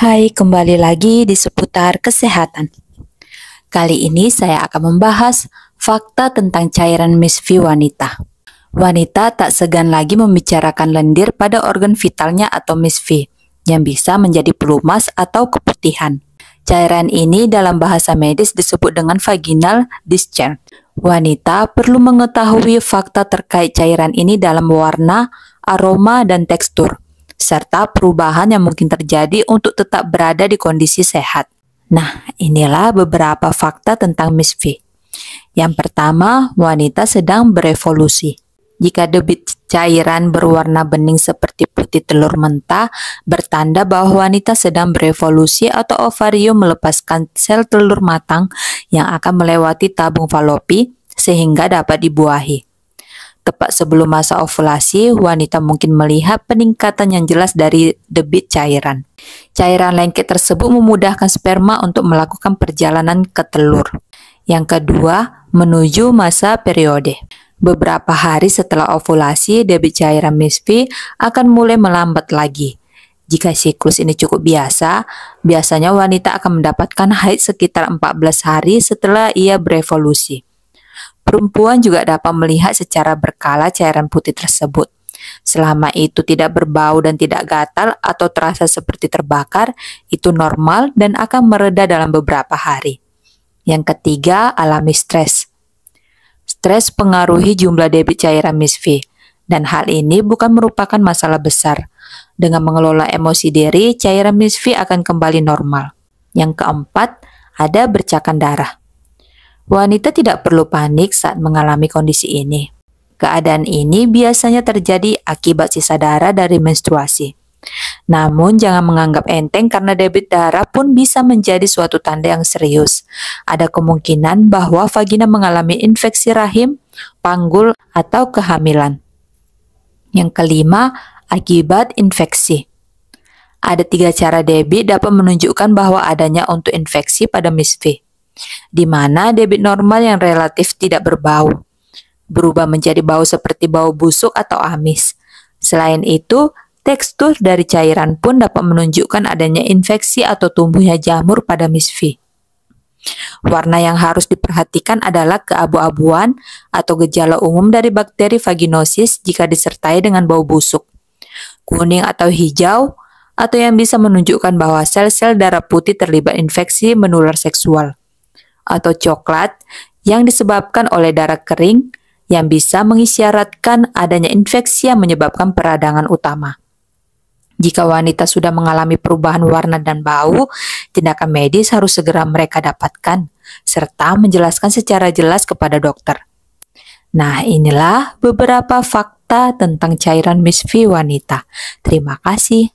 Hai, kembali lagi di seputar kesehatan. Kali ini saya akan membahas fakta tentang cairan MISV wanita. Wanita tak segan lagi membicarakan lendir pada organ vitalnya atau MISV, yang bisa menjadi pelumas atau keputihan. Cairan ini dalam bahasa medis disebut dengan vaginal discharge. Wanita perlu mengetahui fakta terkait cairan ini dalam warna, aroma, dan tekstur, serta perubahan yang mungkin terjadi untuk tetap berada di kondisi sehat. Nah, inilah beberapa fakta tentang MISV. Yang pertama, wanita sedang berevolusi. Jika debit cairan berwarna bening seperti putih telur mentah, bertanda bahwa wanita sedang berevolusi atau ovarium melepaskan sel telur matang yang akan melewati tabung falopi sehingga dapat dibuahi. Tepat sebelum masa ovulasi, wanita mungkin melihat peningkatan yang jelas dari debit cairan. Cairan lengket tersebut memudahkan sperma untuk melakukan perjalanan ke telur. Yang kedua, menuju masa periode. Beberapa hari setelah ovulasi, debit cairan MISV akan mulai melambat lagi. Jika siklus ini cukup biasa, biasanya wanita akan mendapatkan haid sekitar 14 hari setelah ia berevolusi. Perempuan juga dapat melihat secara berkala cairan putih tersebut. Selama itu tidak berbau dan tidak gatal atau terasa seperti terbakar, itu normal dan akan mereda dalam beberapa hari. Yang ketiga, alami stres. Stres pengaruhi jumlah debit cairan MISV, dan hal ini bukan merupakan masalah besar. Dengan mengelola emosi diri, cairan MISV akan kembali normal. Yang keempat, ada bercakan darah. Wanita tidak perlu panik saat mengalami kondisi ini. Keadaan ini biasanya terjadi akibat sisa darah dari menstruasi. Namun jangan menganggap enteng karena debit darah pun bisa menjadi suatu tanda yang serius. Ada kemungkinan bahwa vagina mengalami infeksi rahim, panggul, atau kehamilan. Yang kelima, akibat infeksi. Ada 3 cara debit dapat menunjukkan bahwa adanya untuk infeksi pada MISV, di mana debit normal yang relatif tidak berbau berubah menjadi bau seperti bau busuk atau amis. Selain itu, tekstur dari cairan pun dapat menunjukkan adanya infeksi atau tumbuhnya jamur pada MISV. Warna yang harus diperhatikan adalah keabu-abuan atau gejala umum dari bakteri vaginosis jika disertai dengan bau busuk, kuning atau hijau, atau yang bisa menunjukkan bahwa sel-sel darah putih terlibat infeksi menular seksual, atau coklat yang disebabkan oleh darah kering yang bisa mengisyaratkan adanya infeksi yang menyebabkan peradangan utama. Jika wanita sudah mengalami perubahan warna dan bau, tindakan medis harus segera mereka dapatkan, serta menjelaskan secara jelas kepada dokter. Nah, inilah beberapa fakta tentang cairan MISV wanita. Terima kasih.